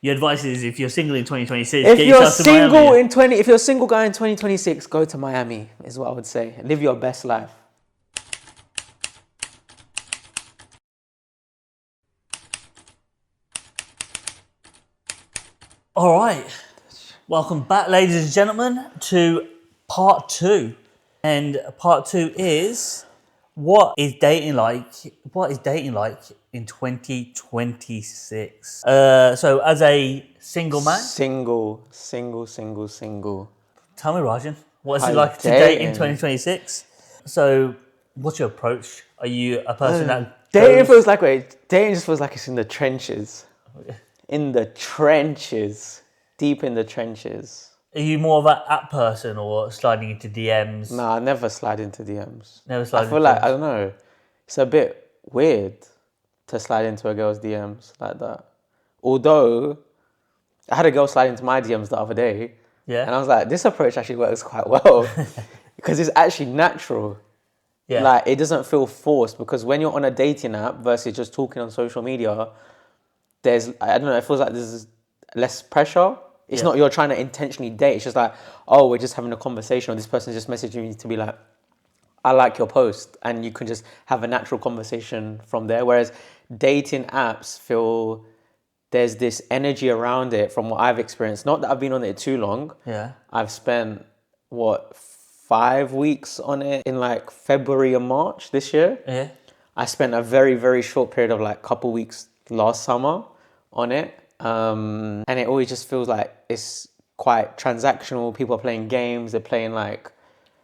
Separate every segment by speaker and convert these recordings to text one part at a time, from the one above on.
Speaker 1: Your advice is if you're single in 2026,
Speaker 2: If
Speaker 1: get
Speaker 2: you're
Speaker 1: yourself to Miami.
Speaker 2: if you're a single guy in 2026, go to Miami is what I would say. Live your best life.
Speaker 1: All right. Welcome back, ladies and gentlemen, to part 2. And part 2 is what is dating like? What is dating like in 2026? So, as a single man,
Speaker 2: Single.
Speaker 1: tell me, Rajan, what is it
Speaker 2: How's
Speaker 1: like to date in
Speaker 2: dating?
Speaker 1: 2026? So, what's your approach? Are you a person that
Speaker 2: Dating
Speaker 1: goes...
Speaker 2: just feels like it's in the trenches. In the trenches. Deep in the trenches.
Speaker 1: Are you more of an app person or sliding into DMs?
Speaker 2: Nah, I never slide into DMs.
Speaker 1: Never slide
Speaker 2: I feel
Speaker 1: into
Speaker 2: like,
Speaker 1: DMs.
Speaker 2: I don't know, it's a bit weird to slide into a girl's DMs like that. Although, I had a girl slide into my DMs the other day.
Speaker 1: Yeah.
Speaker 2: And I was like, this approach actually works quite well. Because it's actually natural.
Speaker 1: Yeah.
Speaker 2: Like, it doesn't feel forced. Because when you're on a dating app versus just talking on social media, there's, I don't know, it feels like there's less pressure. It's not you're trying to intentionally date. It's just like, oh, we're just having a conversation, or this person's just messaging you to be like, I like your post, and you can just have a natural conversation from there. Whereas dating apps feel there's this energy around it from what I've experienced. Not that I've been on it too long.
Speaker 1: Yeah.
Speaker 2: I've spent 5 weeks on it in like February and March this year.
Speaker 1: Yeah.
Speaker 2: I spent a very, very short period of like couple weeks last summer on it. And it always just feels like it's quite transactional. People are playing games. They're playing like,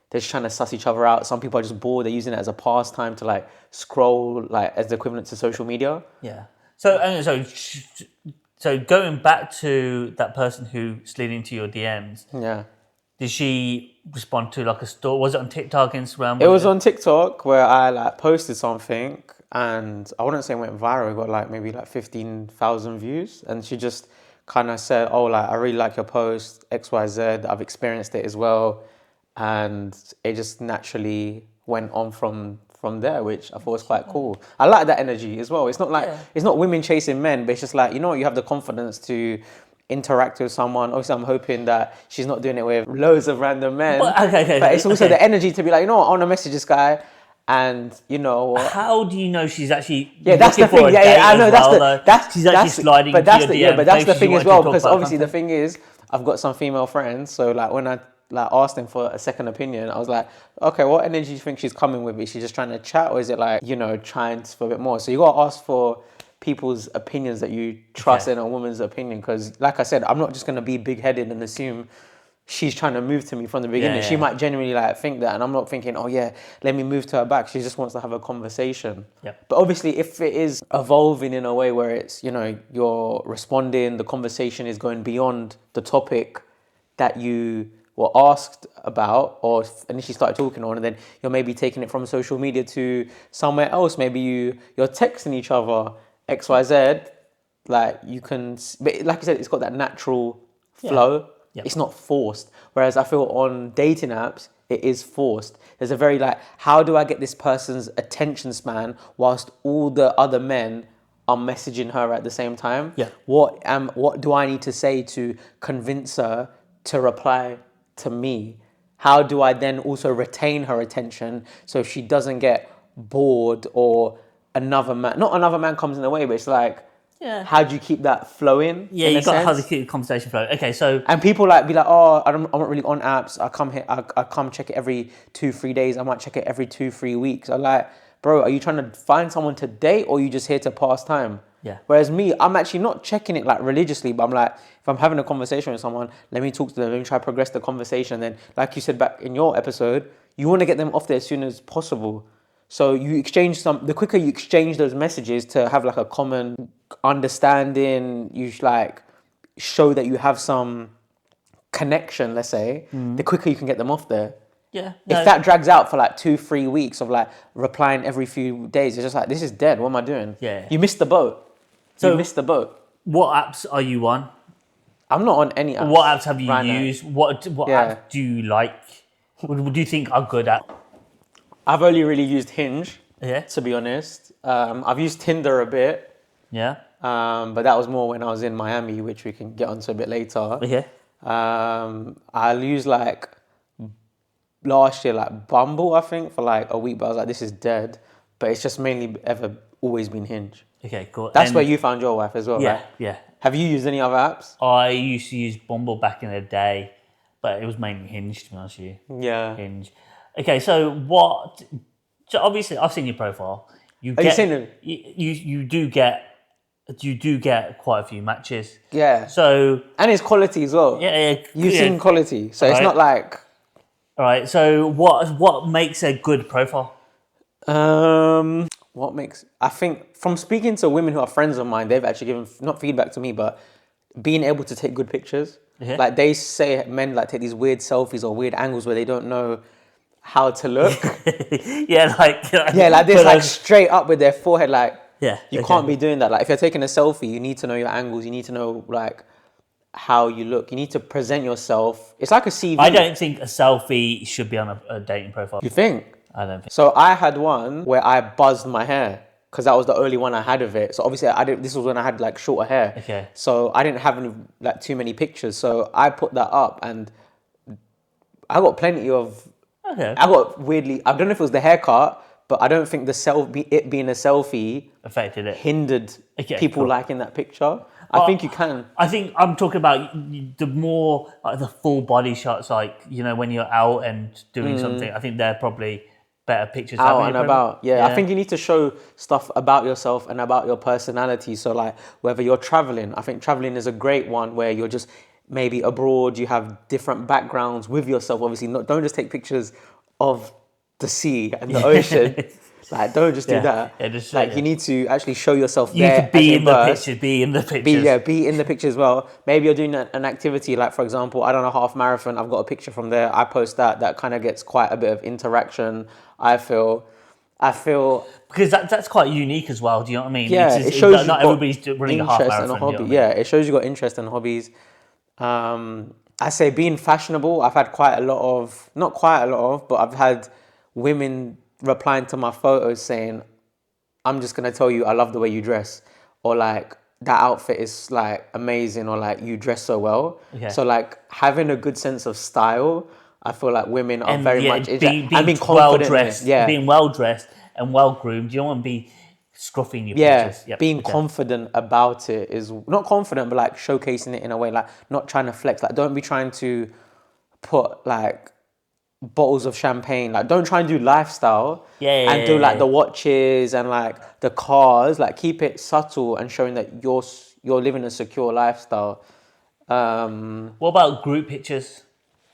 Speaker 2: they're just trying to suss each other out. Some people are just bored. They're using it as a pastime to like scroll, like as the equivalent to social media.
Speaker 1: Yeah. So going back to that person who slid into your DMs,
Speaker 2: Yeah.
Speaker 1: did she respond to like a story? Was it on TikTok, Instagram?
Speaker 2: It was on TikTok where I like posted something, and I wouldn't say it went viral. It got like maybe like 15,000 views, and she just kind of said, "Oh, like I really like your post XYZ. I've experienced it as well," and it just naturally went on from there, which I thought was quite cool. I like that energy as well. It's not like it's not women chasing men, but it's just like, you know, you have the confidence to interact with someone. Obviously, I'm hoping that she's not doing it with loads of random men. But it's also the energy to be like, you know what, I want to message this guy, and you know.
Speaker 1: How do you know she's actually?
Speaker 2: That's the thing. I know
Speaker 1: she's actually sliding into your DM.
Speaker 2: But that's the thing as well, because obviously the thing is, I've got some female friends, so like when I like asked them for a second opinion, I was like, okay, what energy do you think she's coming with? Is she just trying to chat, or is it like, you know, trying for a bit more? So you got to ask for people's opinions that you trust in a woman's opinion, because like I said, I'm not just going to be big-headed and assume she's trying to move to me from the beginning. She might genuinely like think that, and I'm not thinking, oh yeah, let me move to her back. She just wants to have a conversation. But obviously, if it is evolving in a way where it's, you know, you're responding, the conversation is going beyond the topic that you were asked about or initially started talking on, and then you're maybe taking it from social media to somewhere else. Maybe you're texting each other XYZ, like you can, but like I said, it's got that natural flow. It's not forced. Whereas I feel on dating apps, it is forced. There's a very like, how do I get this person's attention span whilst all the other men are messaging her at the same time? What do I need to say to convince her to reply to me? How do I then also retain her attention so she doesn't get bored or not another man comes in the way, but it's like, how do you keep that flowing?
Speaker 1: Yeah, you got how to keep the conversation flowing. Okay, so
Speaker 2: and people like be like, oh, I'm not really on apps. I come here, I come check it every 2-3 days. I might check it every 2-3 weeks. I'm like, bro, are you trying to find someone to date, or are you just here to pass time? Whereas me, I'm actually not checking it like religiously, but I'm like, if I'm having a conversation with someone, let me talk to them, let me try to progress the conversation. And then, like you said back in your episode, you want to get them off there as soon as possible. So you exchange the quicker you exchange those messages to have like a common understanding, you like show that you have some connection, let's say, the quicker you can get them off there. If that drags out for like 2-3 weeks of like replying every few days, it's just like, this is dead. What am I doing? You missed the boat. You missed the boat.
Speaker 1: What apps are you on?
Speaker 2: I'm not on any apps.
Speaker 1: What apps have you used? What apps do you like? What do you think are good at?
Speaker 2: I've only really used Hinge, to be honest. I've used Tinder a bit. But that was more when I was in Miami, which we can get onto a bit later.
Speaker 1: Okay.
Speaker 2: I'll use like last year, like Bumble, I think, for like a week, but I was like, this is dead. But it's just mainly always been Hinge.
Speaker 1: Okay, cool.
Speaker 2: That's where you found your wife as well,
Speaker 1: Yeah,
Speaker 2: right?
Speaker 1: yeah.
Speaker 2: Have you used any other apps?
Speaker 1: I used to use Bumble back in the day, but it was mainly Hinge, to be honest with you.
Speaker 2: Yeah.
Speaker 1: Hinge. Okay, so what? So obviously, I've seen your profile. You
Speaker 2: seen it?
Speaker 1: You do get quite a few matches.
Speaker 2: Yeah.
Speaker 1: So
Speaker 2: And it's quality as well.
Speaker 1: yeah,
Speaker 2: You've seen quality, so it's
Speaker 1: Right.
Speaker 2: not like.
Speaker 1: All right. So what makes a good profile?
Speaker 2: What makes, I think from speaking to women who are friends of mine, they've actually given not feedback to me, but being able to take good pictures.
Speaker 1: Yeah.
Speaker 2: Like they say, men like take these weird selfies or weird angles where they don't know how to look.
Speaker 1: Yeah, like
Speaker 2: This, like straight up with their forehead. Like
Speaker 1: Yeah,
Speaker 2: you
Speaker 1: okay.
Speaker 2: can't be doing that. Like if you're taking a selfie, you need to know your angles. You need to know like how you look. You need to present yourself. It's like a CV.
Speaker 1: I don't think a selfie should be on a dating profile.
Speaker 2: You think?
Speaker 1: I don't think.
Speaker 2: So I had one where I buzzed my hair because that was the only one I had of it. So obviously I didn't. This was when I had like shorter hair.
Speaker 1: Okay.
Speaker 2: So I didn't have any like too many pictures. So I put that up and I got plenty of.
Speaker 1: Okay.
Speaker 2: I got weirdly. I don't know if it was the haircut, but I don't think it being a selfie
Speaker 1: Affected it.
Speaker 2: hindered
Speaker 1: Okay,
Speaker 2: people
Speaker 1: cool.
Speaker 2: liking that picture. I think you can.
Speaker 1: I think I'm talking about the more like the full body shots, like when you're out and doing something. I think they're probably better pictures. to have
Speaker 2: Out
Speaker 1: in
Speaker 2: and
Speaker 1: your
Speaker 2: about.
Speaker 1: profile.
Speaker 2: Yeah, I think you need to show stuff about yourself and about your personality. So like whether you're traveling, I think traveling is a great one where you're just maybe abroad, you have different backgrounds with yourself. Obviously, don't just take pictures of the sea and the ocean. Like don't just do
Speaker 1: Yeah.
Speaker 2: that.
Speaker 1: Yeah, just
Speaker 2: like you need to actually show yourself
Speaker 1: You
Speaker 2: there.
Speaker 1: could be
Speaker 2: as
Speaker 1: in the
Speaker 2: immersed.
Speaker 1: picture. Be in the pictures.
Speaker 2: Be in the picture as well. Maybe you're doing an activity, like for example, I don't know, half marathon. I've got a picture from there. I post that. That kind of gets quite a bit of interaction. I feel
Speaker 1: Because that's quite unique as well. Do you know what I mean?
Speaker 2: yeah,
Speaker 1: It's
Speaker 2: it shows you've
Speaker 1: not
Speaker 2: got
Speaker 1: everybody's running a half
Speaker 2: interest
Speaker 1: marathon.
Speaker 2: and a
Speaker 1: do you know
Speaker 2: hobby.
Speaker 1: what I mean?
Speaker 2: Yeah, it shows you got interest and hobbies. I say being fashionable. I've had not quite a lot of, but I've had women replying to my photos saying, I'm just gonna tell you I love the way you dress, or like that outfit is like amazing, or like you dress so well.
Speaker 1: Okay.
Speaker 2: So like having a good sense of style, I feel like women are very much
Speaker 1: being
Speaker 2: and being
Speaker 1: well
Speaker 2: confident in it.
Speaker 1: dressed.
Speaker 2: Yeah,
Speaker 1: Being well dressed and well groomed. You don't want to be scruffing your
Speaker 2: yeah.
Speaker 1: pictures. Yep.
Speaker 2: Being
Speaker 1: Okay.
Speaker 2: confident about it is not confident, but like showcasing it in a way, like not trying to flex. Like don't be trying to put like bottles of champagne. Like don't try and do lifestyle and do like the watches and like the cars. Like keep it subtle and showing that you're living a secure lifestyle.
Speaker 1: What about group pictures?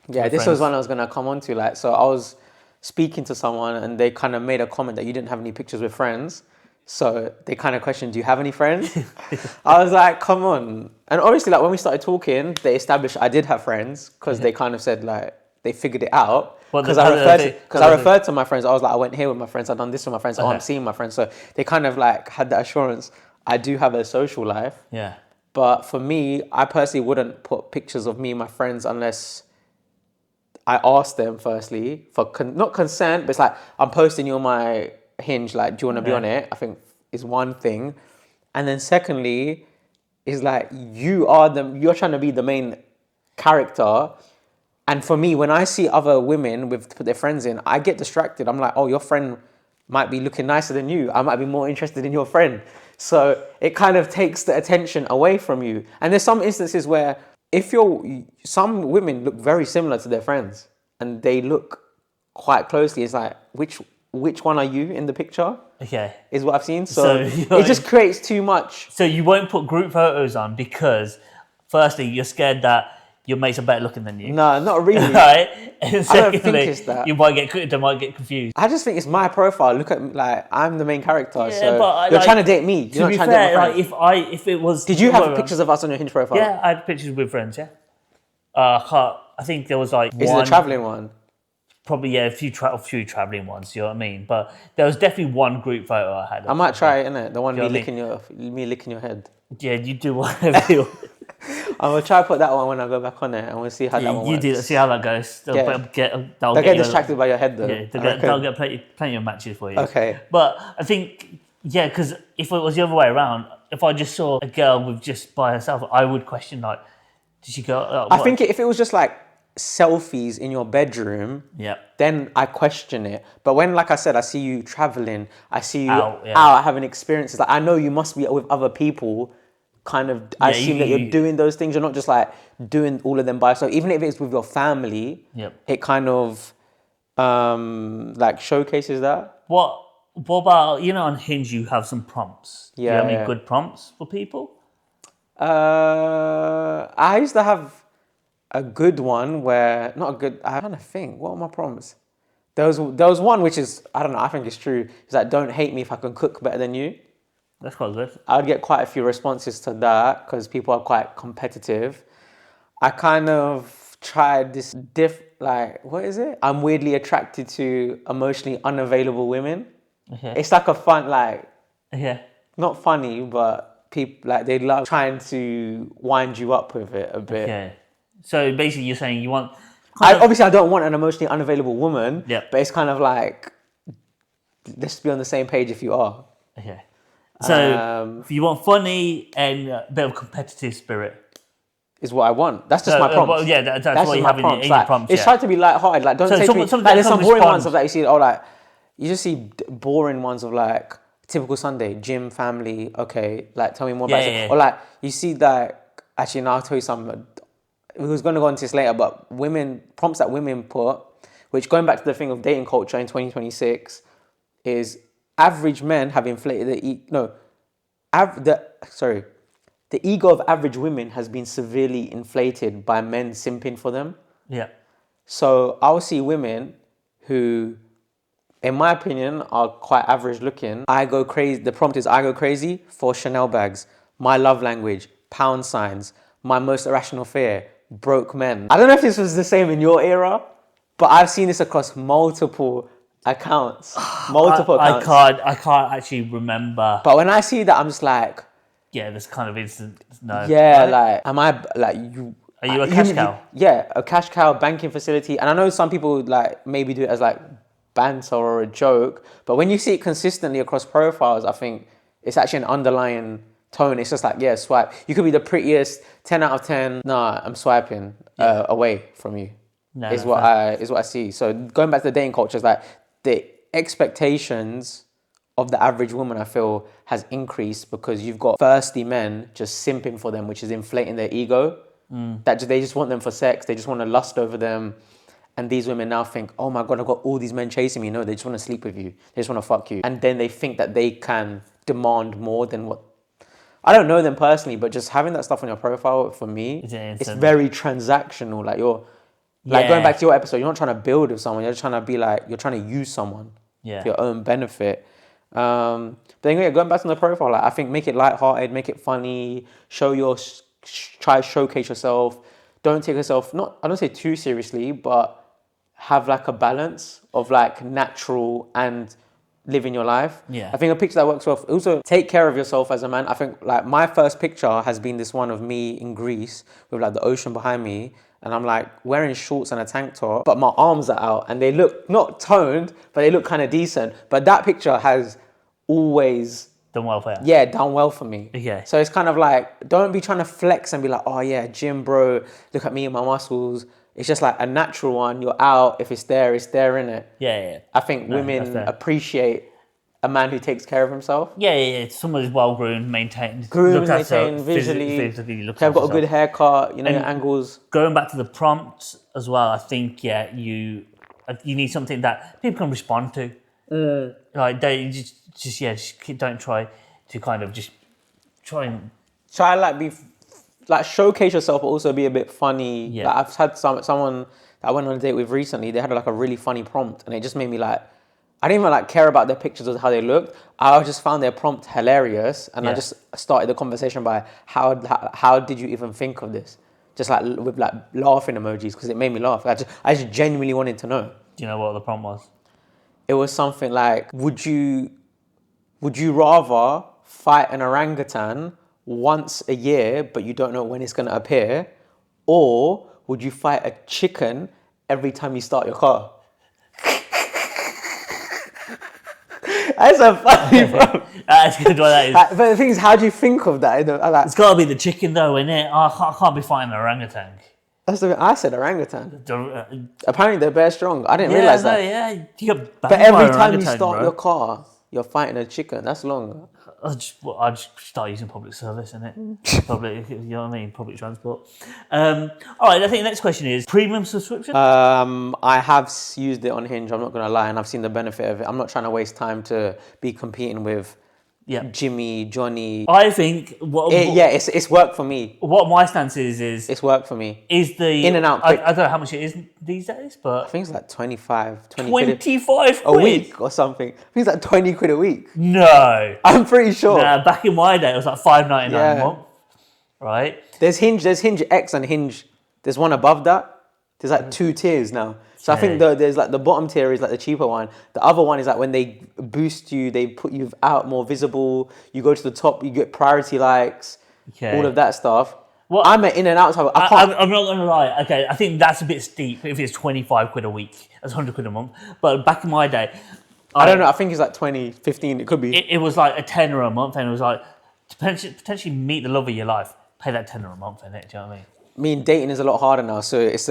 Speaker 2: Yeah, this was one I was gonna come on to. Like, so I was speaking to someone and they kind of made a comment that you didn't have any pictures with friends. So they kind of questioned, do you have any friends? I was like, come on. And obviously, like when we started talking, they established I did have friends because they kind of said like they figured it out. Because I referred to my friends. I was like, I went here with my friends. I've done this with my friends. Oh, I'm seeing my friends. So they kind of like had that assurance. I do have a social life.
Speaker 1: Yeah.
Speaker 2: But for me, I personally wouldn't put pictures of me and my friends unless I asked them firstly for not consent, but it's like I'm posting you on my Hinge. Like, do you want to be on it? I think is one thing, and then secondly, is like you're trying to be the main character. And for me, when I see other women put their friends in, I get distracted. I'm like, oh, your friend might be looking nicer than you. I might be more interested in your friend. So it kind of takes the attention away from you. And there's some instances where some women look very similar to their friends and they look quite closely. It's like, which one are you in the picture?
Speaker 1: Okay.
Speaker 2: Is what I've seen. So
Speaker 1: it
Speaker 2: just creates too much.
Speaker 1: So you won't put group photos on because, firstly, you're scared that your mates are better looking than you.
Speaker 2: No, not really.
Speaker 1: Right? And secondly,
Speaker 2: I don't think it's that.
Speaker 1: they might get confused.
Speaker 2: I just think it's my profile. Look at like I'm the main character.
Speaker 1: Yeah,
Speaker 2: so
Speaker 1: but
Speaker 2: you're trying to date me. You're
Speaker 1: To
Speaker 2: not
Speaker 1: be
Speaker 2: trying to date
Speaker 1: fair,
Speaker 2: my
Speaker 1: like
Speaker 2: friend.
Speaker 1: if it was,
Speaker 2: Did you have pictures of us on your Hinge profile?
Speaker 1: Yeah, I had pictures with friends. Yeah. I think there was like
Speaker 2: Is it the traveling one?
Speaker 1: Probably a few traveling ones. You know what I mean? But there was definitely one group photo I had.
Speaker 2: I might try it, innit? The one
Speaker 1: You know
Speaker 2: me licking your head.
Speaker 1: Yeah, you do whatever you.
Speaker 2: I'm gonna try to put that one when I go back on it, and we'll see how that one
Speaker 1: You
Speaker 2: works.
Speaker 1: do that. See how that goes.
Speaker 2: Yeah.
Speaker 1: They'll
Speaker 2: Don't get distracted by your head though.
Speaker 1: Yeah, they'll get plenty of matches for you.
Speaker 2: Okay.
Speaker 1: But I think because if it was the other way around, if I just saw a girl with just by herself, I would question like, did she go?
Speaker 2: I think if it was just like selfies in your bedroom,
Speaker 1: Yeah.
Speaker 2: then I question it. But when, like I said, I see you traveling, I see you
Speaker 1: Out, yeah.
Speaker 2: out having experiences, like I know you must be with other people. Kind of, I assume that you're doing those things. You're not just like doing all of them by yourself. Even if it's with your family,
Speaker 1: Yep.
Speaker 2: it kind of like showcases that.
Speaker 1: What about, on Hinge you have some prompts? Do you have any
Speaker 2: Yeah.
Speaker 1: good prompts for people?
Speaker 2: I used to have a good one where not a good. I'm trying to think. What are my prompts? There was one which is, I don't know. I think it's true. It's like, don't hate me if I can cook better than you.
Speaker 1: That's quite good.
Speaker 2: I would get quite a few responses to that because people are quite competitive. I kind of tried this like, what is it? I'm weirdly attracted to emotionally unavailable women.
Speaker 1: Okay.
Speaker 2: It's like a fun, like,
Speaker 1: Yeah.
Speaker 2: not funny, but people, like, they love trying to wind you up with it a bit.
Speaker 1: Okay. So basically you're saying you want...
Speaker 2: Obviously, I don't want an emotionally unavailable woman,
Speaker 1: Yep.
Speaker 2: but it's kind of like, let's be on the same page if you are.
Speaker 1: Okay. So if you want funny and a bit of competitive spirit.
Speaker 2: Is what I want. That's just my prompt.
Speaker 1: Well, yeah, that's what you have in your prompts.
Speaker 2: It's tried to be light-hearted. Like, don't take me. Like, there's some boring ones of like you see. Oh, like you just see boring ones of like typical Sunday gym, family. Okay, like tell me more about it.
Speaker 1: Yeah.
Speaker 2: Or like you see that. Actually, no, I'll tell you something. We was going to go into this later, but prompts that women put, which going back to the thing of dating culture in 2026, is average men have inflated the ego of average women has been severely inflated by men simping for them.
Speaker 1: Yeah.
Speaker 2: So I'll see women who, in my opinion, are quite average looking. I go crazy. The prompt is I go crazy for Chanel bags, my love language, pound signs, my most irrational fear, broke men. I don't know if this was the same in your era, but I've seen this across multiple accounts.
Speaker 1: I can't actually remember.
Speaker 2: But when I see that, I'm just like,
Speaker 1: yeah, this kind of instant no.
Speaker 2: yeah,
Speaker 1: Right?
Speaker 2: like, am I like you?
Speaker 1: Are you a cash cow?
Speaker 2: Yeah, a cash cow banking facility. And I know some people like maybe do it as like banter or a joke, but when you see it consistently across profiles, I think it's actually an underlying tone. It's just like, yeah, swipe. You could be the prettiest, 10 out of 10. Nah, I'm swiping away from you. Is what I see. So going back to the dating culture, it's like the expectations of the average woman, I feel, has increased because you've got thirsty men just simping for them, which is inflating their ego. They just want them for sex. They just want to lust over them. And these women now think, oh my God, I've got all these men chasing me. No, they just want to sleep with you. They just want to fuck you. And then they think that they can demand more than what... I don't know them personally, but just having that stuff on your profile, for me, it's very transactional. Like going back to your episode, you're not trying to build with someone. You're just trying to be like, you're trying to use someone for your own benefit. But then going back to the profile, like, I think make it lighthearted, make it funny, try to showcase yourself. Don't take yourself, I don't say too seriously, but have like a balance of like natural and living your life.
Speaker 1: Yeah.
Speaker 2: I think a picture that works well. Also, take care of yourself as a man. I think like my first picture has been this one of me in Greece with like the ocean behind me. And I'm like wearing shorts and a tank top, but my arms are out and they look not toned, but they look kind of decent. But that picture has always
Speaker 1: done well for you.
Speaker 2: Yeah, done well for me.
Speaker 1: Okay.
Speaker 2: So it's kind of like, don't be trying to flex and be like, oh yeah, gym bro, look at me and my muscles. It's just like a natural one. You're out. If it's there, innit?
Speaker 1: Yeah.
Speaker 2: I think women appreciate a man who takes care of himself.
Speaker 1: Yeah. Someone who's well groomed, maintained,
Speaker 2: visually.
Speaker 1: I've
Speaker 2: got a good haircut. Your angles.
Speaker 1: Going back to the prompts as well, I think you need something that people can respond to. Like they don't try to kind of just try
Speaker 2: like be like showcase yourself, but also be a bit funny.
Speaker 1: Yeah.
Speaker 2: Like I've had someone that I went on a date with recently. They had like a really funny prompt, and it just made me like, I didn't even like care about their pictures or how they looked. I just found their prompt hilarious, and I just started the conversation by how did you even think of this? Just like with like laughing emojis, because it made me laugh. I just genuinely wanted to know.
Speaker 1: Do you know what the prompt was?
Speaker 2: It was something like, would you rather fight an orangutan once a year, but you don't know when it's going to appear, or would you fight a chicken every time you start your car? That's so funny, bro.
Speaker 1: That's good. What that is.
Speaker 2: But the thing is, how do you think of that?
Speaker 1: It's got to be the chicken, though, isn't it? I can't be fighting an orangutan.
Speaker 2: That's the I said orangutan. Apparently they're very strong. I didn't realize that.
Speaker 1: Yeah, you get
Speaker 2: But
Speaker 1: banged by
Speaker 2: every
Speaker 1: an
Speaker 2: time you
Speaker 1: orangutan,
Speaker 2: start
Speaker 1: bro.
Speaker 2: your car, you're fighting a chicken. That's long.
Speaker 1: I just start using public service, innit? Public, you know what I mean? Public transport. All right, I think the next question is premium subscription.
Speaker 2: I have used it on Hinge. I'm not gonna lie, and I've seen the benefit of it. I'm not trying to waste time to be competing with Jimmy, Johnny.
Speaker 1: I think
Speaker 2: it's worked for me.
Speaker 1: What my stance is
Speaker 2: It's worked for me.
Speaker 1: Is the
Speaker 2: in and out
Speaker 1: I
Speaker 2: quick.
Speaker 1: don't know how much it is these days, but
Speaker 2: I think it's like 20 quid
Speaker 1: 25
Speaker 2: a week or something. I think it's like 20 quid a week.
Speaker 1: No,
Speaker 2: I'm pretty sure.
Speaker 1: back in my day it was like $5.99 a month, right?
Speaker 2: There's Hinge X and Hinge. There's one above that. There's like 2 tiers now. So I think there's like the bottom tier is like the cheaper one. The other one is like when they boost you, they put you out more visible. You go to the top, you get priority likes, all of that stuff. I'm an in and out type.
Speaker 1: I'm not gonna lie. Okay, I think that's a bit steep if it's 25 quid a week. That's 100 quid a month. But back in my day,
Speaker 2: I don't know. I think it's like 20, 15. It could be.
Speaker 1: It was like a tenner a month, and it was like to potentially meet the love of your life. Pay that tenner a month, innit? Do you know what I mean?
Speaker 2: I mean, dating is a lot harder now, so it's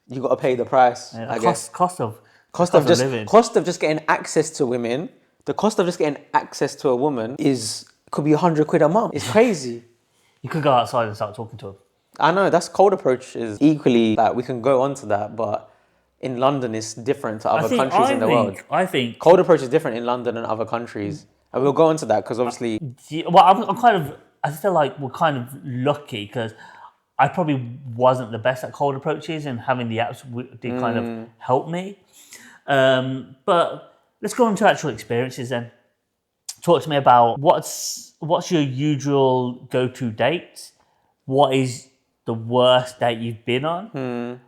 Speaker 2: you got to pay the price. I guess.
Speaker 1: Cost of living.
Speaker 2: Cost of just getting access to women. The cost of just getting access to a woman could be 100 quid a month. It's crazy.
Speaker 1: You could go outside and start talking to them.
Speaker 2: I know that's cold approach is equally like we can go on to that, but in London it's different to other countries in the world.
Speaker 1: I think
Speaker 2: cold approach is different in London and other countries, and we'll go on to that because obviously.
Speaker 1: I feel like we're kind of lucky because I probably wasn't the best at cold approaches, and having the apps did kind of help me. But let's go on to actual experiences then. Talk to me about what's your usual go-to date? What is the worst date you've been on?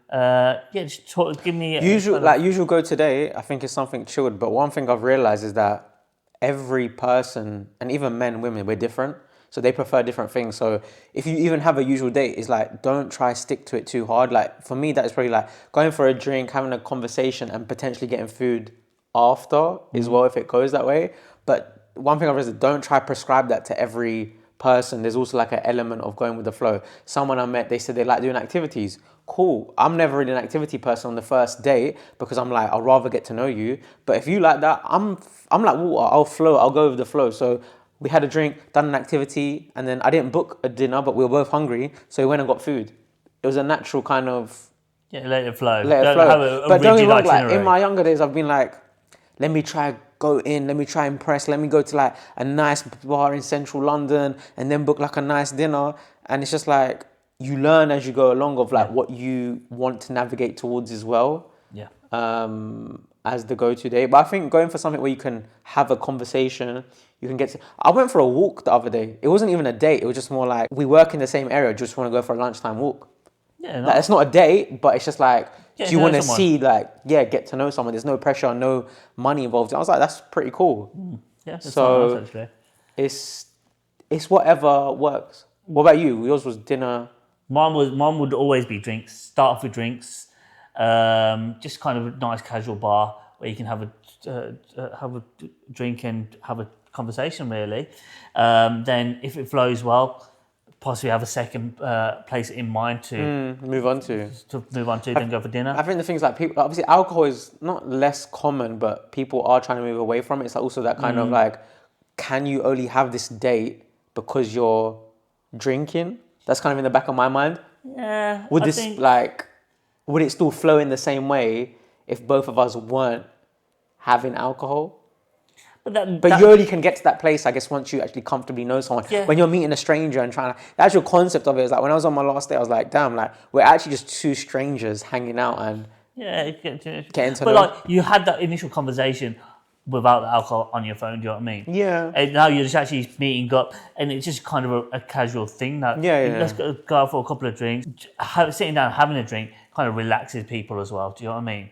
Speaker 1: Just give me
Speaker 2: usual go today. I think is something chilled. But one thing I've realized is that every person, and even men, women, we're different. So they prefer different things. So if you even have a usual date, it's like, don't try stick to it too hard. Like for me, that is probably like going for a drink, having a conversation and potentially getting food after as well if it goes that way. But one thing I've realized is don't try prescribe that to every person. There's also like an element of going with the flow. Someone I met, they said they like doing activities. Cool. I'm never really an activity person on the first date because I'm like, I'd rather get to know you. But if you like that, I'm like water. I'll flow. I'll go with the flow. So we had a drink, done an activity, and then I didn't book a dinner, but we were both hungry, so we went and got food. It was a natural kind of...
Speaker 1: let it flow.
Speaker 2: Let it flow. But don't get me wrong, like, in my younger days, I've been like, let me try go in, let me try impress, let me go to like a nice bar in central London and then book like a nice dinner. And it's just like, you learn as you go along of like what you want to navigate towards as well.
Speaker 1: Yeah.
Speaker 2: As the go-to date. But I think going for something where you can have a conversation, you can get to... I went for a walk the other day. It wasn't even a date. It was just more like, we work in the same area, just want to go for a lunchtime walk.
Speaker 1: Yeah.
Speaker 2: Like, it's not a date, but it's just like, do you want to see like, get to know someone? There's no pressure, no money involved. I was like, that's pretty cool.
Speaker 1: Yeah, that's
Speaker 2: so
Speaker 1: nice, actually.
Speaker 2: It's whatever works. What about you? Yours was dinner.
Speaker 1: Mine would always be drinks. Start off with drinks. Just kind of a nice casual bar where you can have a drink and have a conversation. Really. Then, if it flows well, possibly have a second place in mind to
Speaker 2: move on to.
Speaker 1: Then go for dinner.
Speaker 2: I think the things like people, obviously, alcohol is not less common, but people are trying to move away from it. It's like also that kind of like, can you only have this date because you're drinking? That's kind of in the back of my mind.
Speaker 1: Yeah.
Speaker 2: Would it still flow in the same way if both of us weren't having alcohol? But you only can get to that place, I guess, once you actually comfortably know someone.
Speaker 1: Yeah.
Speaker 2: When you're meeting a stranger and trying to... The actual concept of it is like, when I was on my last day, I was like, damn, like, we're actually just two strangers hanging out and getting to know.
Speaker 1: But like, you had that initial conversation without the alcohol on your phone, do you know what I mean?
Speaker 2: Yeah.
Speaker 1: And now you're just actually meeting up, and it's just kind of a casual thing. That let's go out for a couple of drinks. Sitting down, having a drink kind of relaxes people as well, do you know what I mean?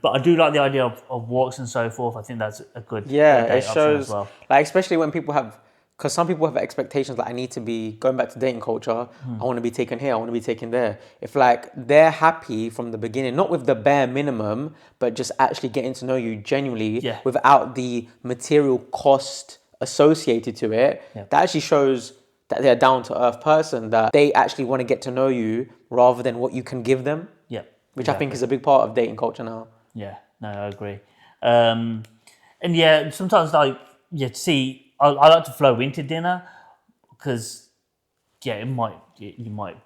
Speaker 1: But I do like the idea of walks and so forth. I think that's a good
Speaker 2: it
Speaker 1: date
Speaker 2: shows
Speaker 1: as well.
Speaker 2: Like, especially when people have because some people have expectations like I need to be going back to dating culture. I want to be taken here. I want to be taken there. If like they're happy from the beginning, not with the bare minimum, but just actually getting to know you genuinely
Speaker 1: Yeah.
Speaker 2: without the material cost associated to it, that actually shows that they're a down to earth person. That they actually want to get to know you rather than what you can give them.
Speaker 1: Yeah.
Speaker 2: Which I think is a big part of dating culture now.
Speaker 1: Yeah, no, I agree. And yeah, sometimes like see, I like to flow into dinner because you might
Speaker 2: You might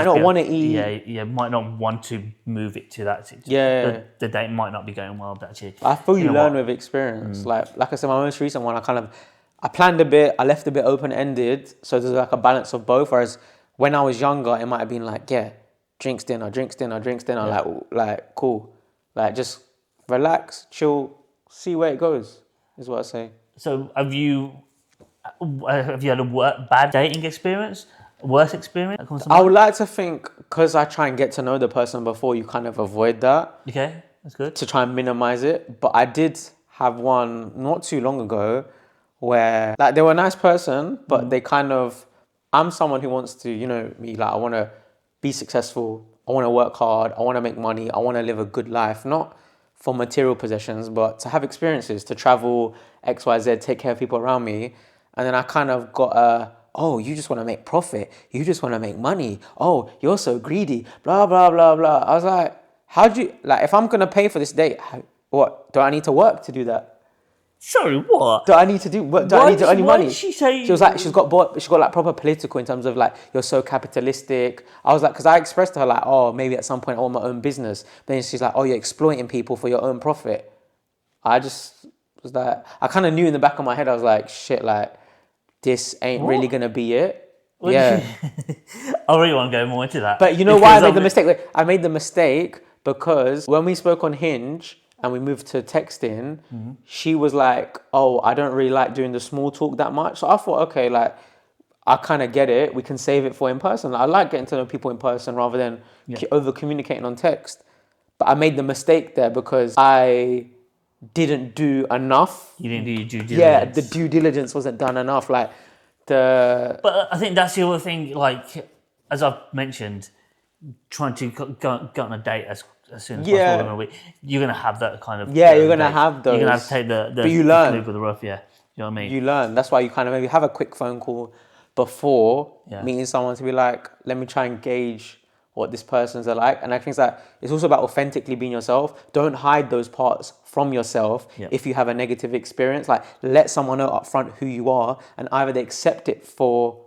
Speaker 2: not want to eat.
Speaker 1: Yeah, might not want to move it to that situation.
Speaker 2: Yeah.
Speaker 1: The date might not be going well. But actually,
Speaker 2: I feel you
Speaker 1: know
Speaker 2: learn
Speaker 1: what?
Speaker 2: with experience. Like I said, my most recent one, I planned a bit, I left a bit open ended, so there's like a balance of both. Whereas when I was younger, it might have been like, yeah, drinks dinner, like cool, like just relax, chill, see where it goes, is what I say.
Speaker 1: So have you had a bad dating experience, worst experience that comes to
Speaker 2: I
Speaker 1: mind?
Speaker 2: would like to think, because I try and get to know the person before, you kind of avoid that
Speaker 1: Okay, that's good.
Speaker 2: to try and minimize it. But I did have one not too long ago where like they were a nice person, but they kind of, I'm someone who wants to, you know me, like I want to be successful, I want to work hard, I want to make money, I want to live a good life, not for material possessions, but to have experiences, to travel, XYZ, take care of people around me. And then I kind of got oh, you just want to make profit, you just want to make money, oh, you're so greedy, blah, blah, blah, blah. I was like, how do you, like, if I'm going to pay for this date, what, do I need to work to do that?
Speaker 1: Sorry, what?
Speaker 2: Do I need to do? What, do I need to earn
Speaker 1: Why
Speaker 2: money?
Speaker 1: did she say?
Speaker 2: She was like, she got like proper political in terms of like, you're so capitalistic. I was like, because I expressed to her like, oh, maybe at some point I want my own business. Then she's like, oh, you're exploiting people for your own profit. I just was like, I kind of knew in the back of my head, I was like, shit, like, this ain't really gonna be it. Yeah.
Speaker 1: I really want to go more into that.
Speaker 2: But you know why I made the mistake? Like, I made the mistake because when we spoke on Hinge and we moved to texting, she was like, oh, I don't really like doing the small talk that much. So I thought, okay, like, I kind of get it. We can save it for in person. Like, I like getting to know people in person rather than over communicating on text. But I made the mistake there because I didn't do enough.
Speaker 1: You didn't do your due diligence.
Speaker 2: Yeah, the due diligence wasn't done enough. Like,
Speaker 1: But I think that's the other thing, like, as I've mentioned, trying to go on a date as soon as possible. You're going to have that kind of...
Speaker 2: Yeah, you're going to have those.
Speaker 1: You're going to have to take the
Speaker 2: you learn.
Speaker 1: flip with the rough, yeah. You know what I mean?
Speaker 2: You learn. That's why you kind of maybe have a quick phone call before meeting someone to be like, let me try and gauge what this person's are like. And I think that it's also about authentically being yourself. Don't hide those parts from yourself if you have a negative experience. Like, let someone know up front who you are, and either they accept it for...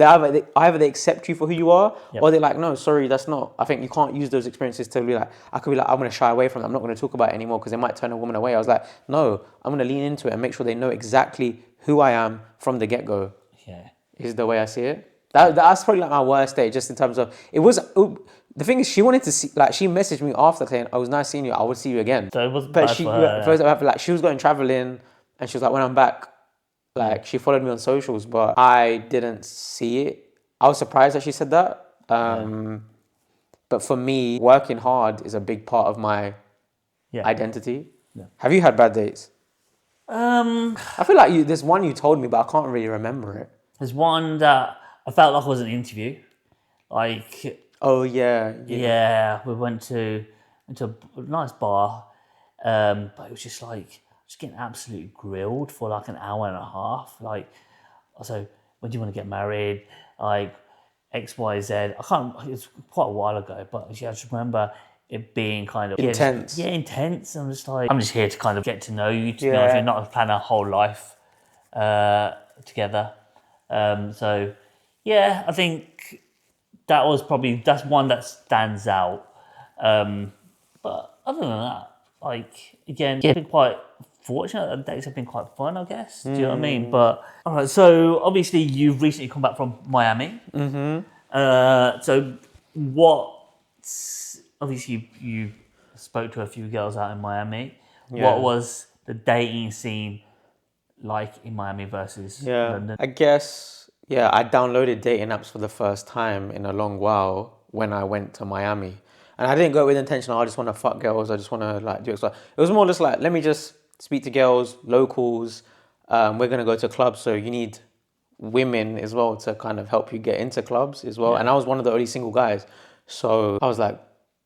Speaker 2: Either they accept you for who you are, or they're like, no, sorry, that's not. I think you can't use those experiences to be like, I could be like, I'm going to shy away from it. I'm not going to talk about it anymore because they might turn a woman away. I was like, no, I'm going to lean into it and make sure they know exactly who I am from the get-go.
Speaker 1: Yeah.
Speaker 2: Is the way I see it. That's probably like my worst day, just in terms of, the thing is, she wanted to see, like, she messaged me after saying, I was nice seeing you, I would see you again.
Speaker 1: So it wasn't
Speaker 2: But
Speaker 1: bad
Speaker 2: she,
Speaker 1: for her.
Speaker 2: first, like, she was going traveling, and she was like, when I'm back, like, she followed me on socials, but I didn't see it. I was surprised that she said that. But for me, working hard is a big part of my identity. Yeah. Have you had bad dates? I feel like there's one you told me, but I can't really remember it.
Speaker 1: There's one that I felt like was an interview. Like...
Speaker 2: Oh, yeah.
Speaker 1: Yeah, we went to a nice bar, but it was just like, just getting absolutely grilled for like an hour and a half. Like, so when do you want to get married? Like, X, Y, Z. I can't, it was quite a while ago, but I just remember it being kind of...
Speaker 2: Intense.
Speaker 1: Intense. I'm just like, I'm just here to kind of get to know you, to be honest, you're not planning a whole life together. So, yeah, I think that's one that stands out. But other than that, like, again, I've been quite fortunate that dates have been quite fun, I guess. Do you know what I mean? But, all right, so obviously you've recently come back from Miami. So obviously you spoke to a few girls out in Miami. What was the dating scene like in Miami versus London?
Speaker 2: I guess, I downloaded dating apps for the first time in a long while when I went to Miami. And I didn't go with intention, I just want to fuck girls, I just want to like do it. So it was more just like, let me just speak to girls, locals, we're going to go to clubs, so you need women as well to kind of help you get into clubs as well.
Speaker 1: Yeah.
Speaker 2: And I was one of the only single guys. So I was like,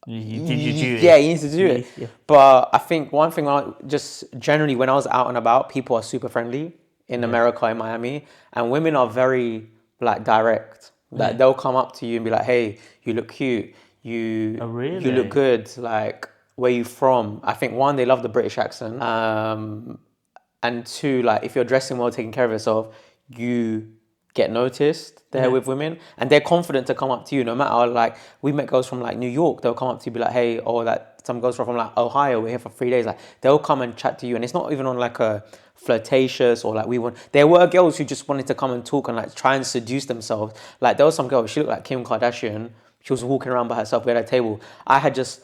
Speaker 1: You did your duty.
Speaker 2: yeah, you need to do it.
Speaker 1: Yeah.
Speaker 2: But I think one thing, just generally when I was out and about, people are super friendly in America, in Miami. And women are very like direct. Like they'll come up to you and be like, hey, you look cute. You look good. Like, where you from? I think one, they love the British accent. And two, like if you're dressing well, taking care of yourself, you get noticed there with women, and they're confident to come up to you no matter, like we met girls from like New York, they'll come up to you, be like, hey, or like some girls from like Ohio, we're here for 3 days, like they'll come and chat to you, and it's not even on like a flirtatious or like there were girls who just wanted to come and talk and like try and seduce themselves. Like there was some girl, she looked like Kim Kardashian, she was walking around by herself, we had a table, I had just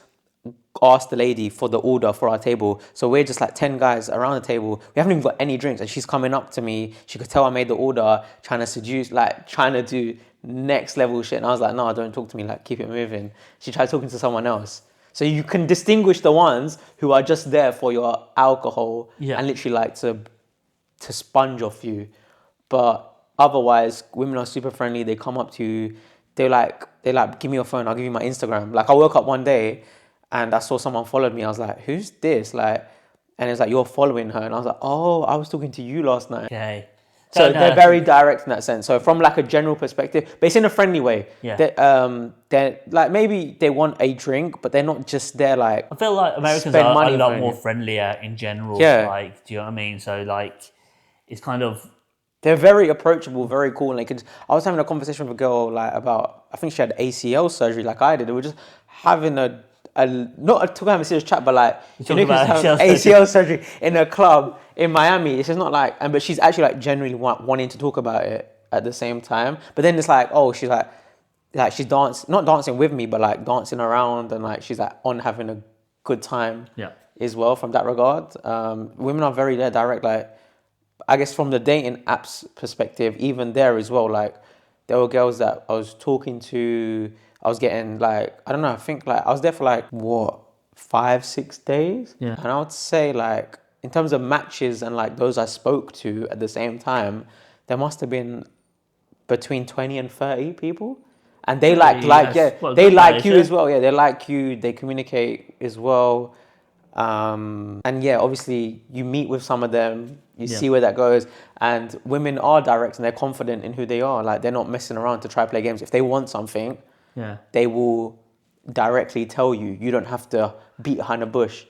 Speaker 2: asked the lady for the order for our table, so we're just like 10 guys around the table, we haven't even got any drinks, and she's coming up to me, she could tell I made the order, trying to seduce, like trying to do next level shit, and I was like, no, don't talk to me, like keep it moving. She tried talking to someone else. So you can distinguish the ones who are just there for your alcohol and literally like to sponge off you. But otherwise, women are super friendly, they come up to you, they like give me your phone, I'll give you my Instagram. Like I woke up one day and I saw someone followed me. I was like, who's this? Like, and it's like, you're following her. And I was like, oh, I was talking to you last night.
Speaker 1: Okay.
Speaker 2: So they're very direct in that sense. So from like a general perspective, but it's in a friendly way.
Speaker 1: Yeah.
Speaker 2: They're like, maybe they want a drink, but they're not just there like,
Speaker 1: I feel like Americans are a lot more friendlier in general.
Speaker 2: Yeah.
Speaker 1: Like, do you know what I mean? So like, it's kind of...
Speaker 2: They're very approachable, very cool. And I was having a conversation with a girl like about, I think she had ACL surgery like I did. We were just having not to have a serious chat, but like, you know, ACL surgery in a club in Miami. It's just not like, but she's actually like genuinely wanting to talk about it at the same time. But then it's like, oh, she's like she's not dancing with me, but like dancing around, and like she's like on having a good time as well from that regard. Women are very direct, like, I guess from the dating apps perspective, even there as well, like there were girls that I was talking to, I was getting like, I don't know, I think like I was there for like, 5-6 days?
Speaker 1: Yeah.
Speaker 2: And I would say like, in terms of matches and like those I spoke to at the same time, there must have been between 20 and 30 people. And they they like you as well. Yeah, they like you, they communicate as well. And yeah, obviously you meet with some of them, you see where that goes, and women are direct and they're confident in who they are. Like they're not messing around to try to play games. If they want something, they will directly tell you. You don't have to beat behind a bush.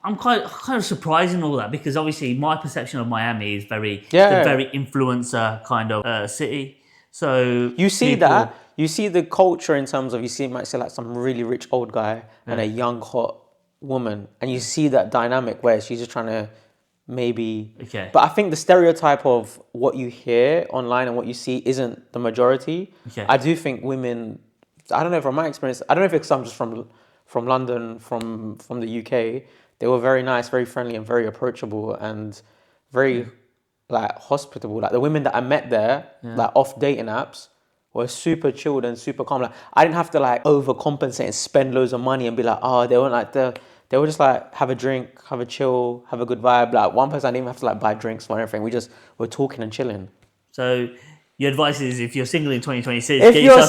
Speaker 1: I'm kind of surprised in all that, because obviously my perception of Miami is very influencer kind of city. So
Speaker 2: you see that, you see the culture in terms of, you might see like some really rich old guy and a young hot woman, and you see that dynamic where she's just trying to maybe.
Speaker 1: Okay.
Speaker 2: But I think the stereotype of what you hear online and what you see isn't the majority.
Speaker 1: Okay.
Speaker 2: I do think women, I don't know, from my experience, I don't know if it's I'm just from London, from the UK, they were very nice, very friendly, and very approachable, and very like hospitable. Like the women that I met there, like off dating apps, were super chilled and super calm. Like I didn't have to like overcompensate and spend loads of money and be like, oh, they weren't like they were just like, have a drink, have a chill, have a good vibe. Like one person, I didn't even have to like buy drinks for anything. We just were talking and chilling.
Speaker 1: So your advice is, if you're single in 2026,
Speaker 2: if you're a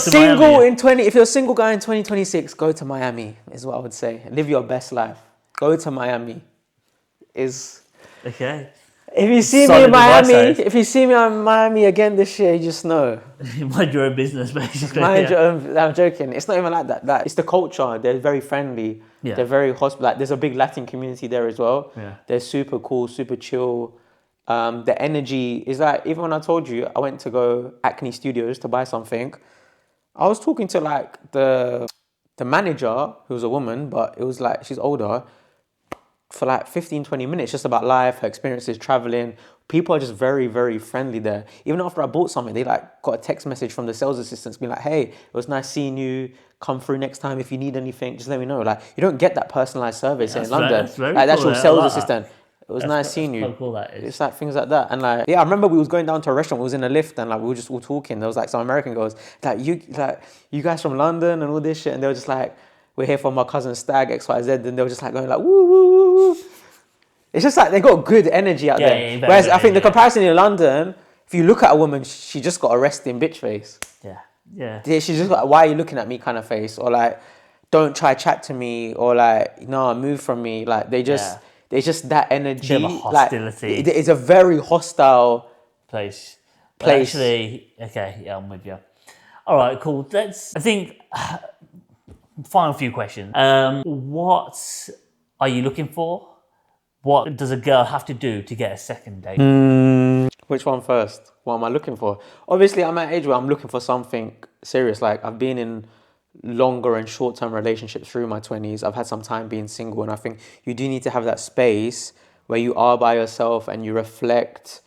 Speaker 2: single guy in 2026, go to Miami is what I would say. Live your best life. Go to Miami.
Speaker 1: Okay.
Speaker 2: If you see me in Miami, again this year, you just know.
Speaker 1: Mind your own business, basically.
Speaker 2: I'm joking. It's not even like that. It's the culture. They're very friendly.
Speaker 1: Yeah.
Speaker 2: They're very hospitable. Like, there's a big Latin community there as well.
Speaker 1: Yeah.
Speaker 2: They're super cool, super chill. The energy is like, even when I told you I went to go Acne Studios to buy something, I was talking to like the manager, who was a woman, but it was like, she's older, for like 15-20 minutes, just about life, her experiences traveling. People are just very, very friendly there. Even after I bought something, they like got a text message from the sales assistants being like, hey, it was nice seeing you, come through next time if you need anything, just let me know. Like, you don't get that personalized service in London.
Speaker 1: Very
Speaker 2: like,
Speaker 1: cool,
Speaker 2: actual sales assistant. It was nice seeing you.
Speaker 1: How cool that is.
Speaker 2: It's like things like that. And like, yeah, I remember we was going down to a restaurant, we was in a lift, and like we were just all talking. There was like some American girls, like you guys from London and all this shit, and they were just like, we're here for my cousin's stag, XYZ, and they were just like going like, woo, woo, woo, woo. It's just like they got good energy out there.
Speaker 1: Yeah,
Speaker 2: Whereas I think the comparison in London, if you look at a woman, she just got a resting bitch face.
Speaker 1: Yeah. Yeah.
Speaker 2: Yeah, she's just like, why are you looking at me kind of face, or like, don't try chat to me, or like, no, move from me. Like there's just that energy.
Speaker 1: Bit of a hostility.
Speaker 2: Like it's a very hostile
Speaker 1: place. But
Speaker 2: place.
Speaker 1: actually, okay, yeah, I'm with you. All right, cool. I think, final few questions. What are you looking for? What does a girl have to do to get a second date?
Speaker 2: Which one first? What am I looking for? Obviously, I'm at an age where I'm looking for something serious. Like, I've been in longer and short-term relationships through my 20s. I've had some time being single, and I think you do need to have that space where you are by yourself and you reflect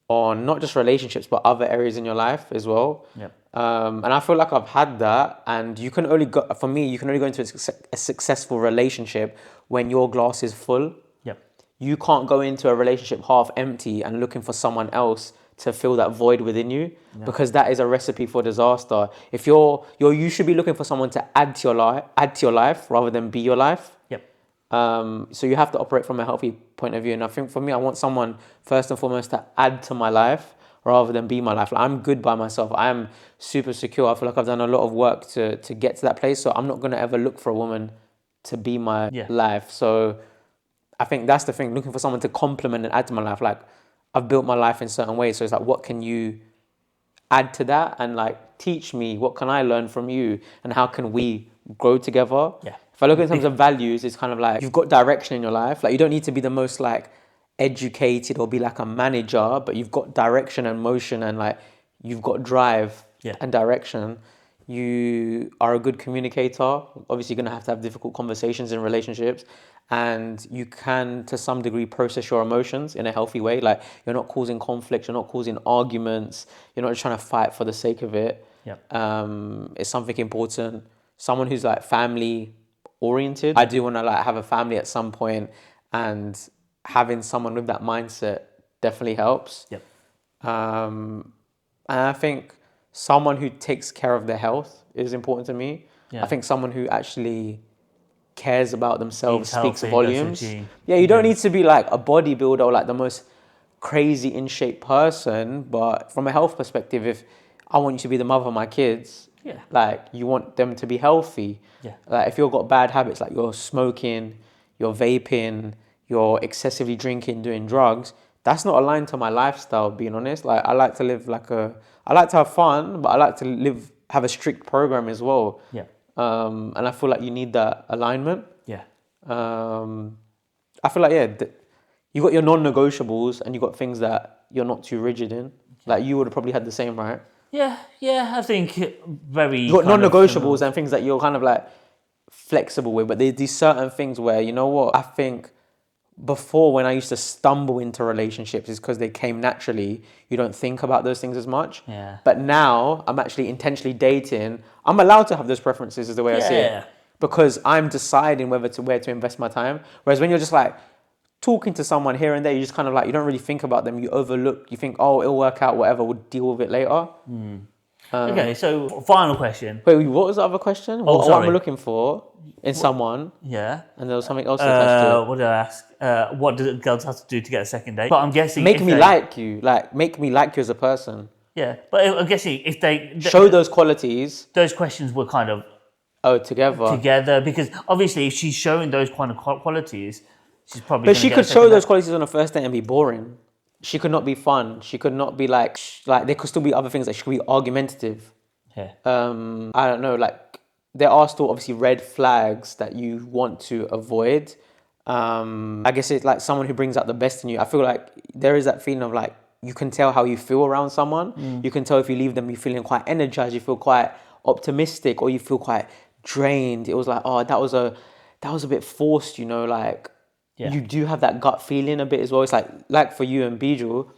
Speaker 2: on not just relationships, but other areas in your life as well.
Speaker 1: Yep.
Speaker 2: And I feel like I've had that, and you can only go, for me, you can only go into a successful relationship when your glass is full.
Speaker 1: Yep.
Speaker 2: You can't go into a relationship half empty and looking for someone else to fill that void within you, because that is a recipe for disaster. If you should be looking for someone to add to your life rather than be your life.
Speaker 1: Yep.
Speaker 2: So you have to operate from a healthy point of view. And I think for me, I want someone first and foremost to add to my life rather than be my life. Like, I'm good by myself. I am super secure. I feel like I've done a lot of work to get to that place. So I'm not going to ever look for a woman to be my life. So I think that's the thing, looking for someone to complement and add to my life. Like, I've built my life in certain ways. So it's like, what can you add to that? And like, teach me, what can I learn from you? And how can we grow together?
Speaker 1: Yeah.
Speaker 2: If I look in terms of values, it's kind of like, you've got direction in your life. Like, you don't need to be the most like educated or be like a manager, but you've got direction and motion, and like, you've got drive and direction. You are a good communicator. Obviously, you're going to have difficult conversations in relationships, and you can, to some degree, process your emotions in a healthy way. Like, you're not causing conflict, you're not causing arguments, you're not just trying to fight for the sake of it. It's something important. Someone who's like family oriented. I do want to like have a family at some point, and having someone with that mindset definitely helps. And I think someone who takes care of their health is important to me. I think someone who actually cares about themselves speaks volumes. You don't need to be like a bodybuilder or like the most crazy in shape person, but from a health perspective, if I want you to be the mother of my kids, like, you want them to be healthy. Like, if you've got bad habits, like you're smoking, you're vaping, you're excessively drinking, doing drugs, that's not aligned to my lifestyle, being honest. Like, I like to live I like to have fun, but I like to have a strict program as well. And I feel like you need that alignment. I feel like, you got your non-negotiables and you got things that you're not too rigid in. Like, you would have probably had the same, right?
Speaker 1: I think very.
Speaker 2: You got non-negotiables and things that you're kind of like flexible with, but there's these certain things where, you know what, I think before, when I used to stumble into relationships, is because they came naturally. You don't think about those things as much. But now I'm actually intentionally dating. I'm allowed to have those preferences, is the way I see it, because I'm deciding where to invest my time. Whereas when you're just like talking to someone here and there, you just kind of like, you don't really think about them. You overlook. You think, oh, it'll work out. Whatever, we'll deal with it later.
Speaker 1: Okay, so final question.
Speaker 2: Wait, what was the other question? What am I looking for in someone? And there was something else attached to it.
Speaker 1: What did I ask? What do girls have to do to get a second date? But I'm guessing
Speaker 2: make me like you as a person.
Speaker 1: But I'm guessing if they
Speaker 2: show those qualities,
Speaker 1: those questions were kind of
Speaker 2: together,
Speaker 1: because obviously if she's showing those kind of qualities, she's probably.
Speaker 2: But she could show those qualities on a first date and be boring. She could not be fun. She could not be like there could still be other things. Like, she could be argumentative. I don't know. Like, there are still obviously red flags that you want to avoid. I guess it's like someone who brings out the best in you. I feel like there is that feeling of like, you can tell how you feel around someone. You can tell if you leave them, you're feeling quite energized, you feel quite optimistic, or you feel quite drained. It was like, oh, that was a bit forced, you know, like. You do have that gut feeling a bit as well. It's like for you and Bijou,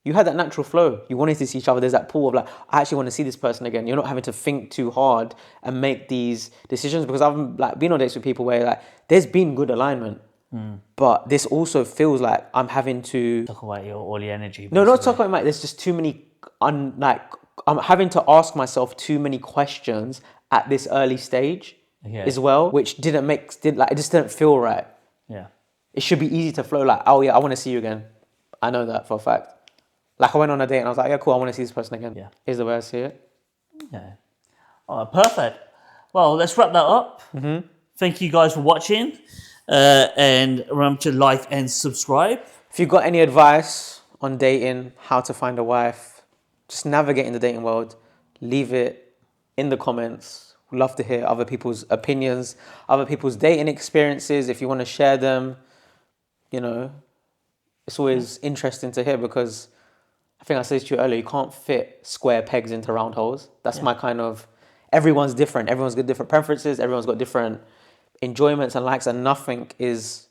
Speaker 2: you had that natural flow. You wanted to see each other. There's that pull of like, I actually want to see this person again. You're not having to think too hard and make these decisions, because I've like been on dates with people where like there's been good alignment, but this also feels like I'm having to
Speaker 1: talk away all the energy.
Speaker 2: Basically. No, not talk about. There's just too many. I'm having to ask myself too many questions at this early stage as well, which it just didn't feel right. It should be easy to flow, like, oh yeah, I want to see you again. I know that for a fact. Like I went on a date and I was like, yeah, cool, I want to see this person again.
Speaker 1: Yeah.
Speaker 2: Is the way I see it.
Speaker 1: Yeah. All right, perfect. Well, let's wrap that up. Thank you guys for watching. And remember to like and subscribe.
Speaker 2: If you've got any advice on dating, how to find a wife, just navigating the dating world, leave it in the comments. We'd love to hear other people's opinions, other people's dating experiences. If you want to share them, you know, it's always interesting to hear because I think I said to you earlier, you can't fit square pegs into round holes. That's my kind of, everyone's different. Everyone's got different preferences. Everyone's got different enjoyments and likes, and nothing is,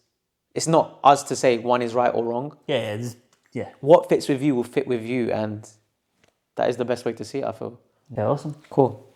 Speaker 2: it's not us to say one is right or wrong.
Speaker 1: Yeah.
Speaker 2: What fits with you will fit with you, and that is the best way to see it, I feel.
Speaker 1: Yeah, awesome.
Speaker 2: Cool.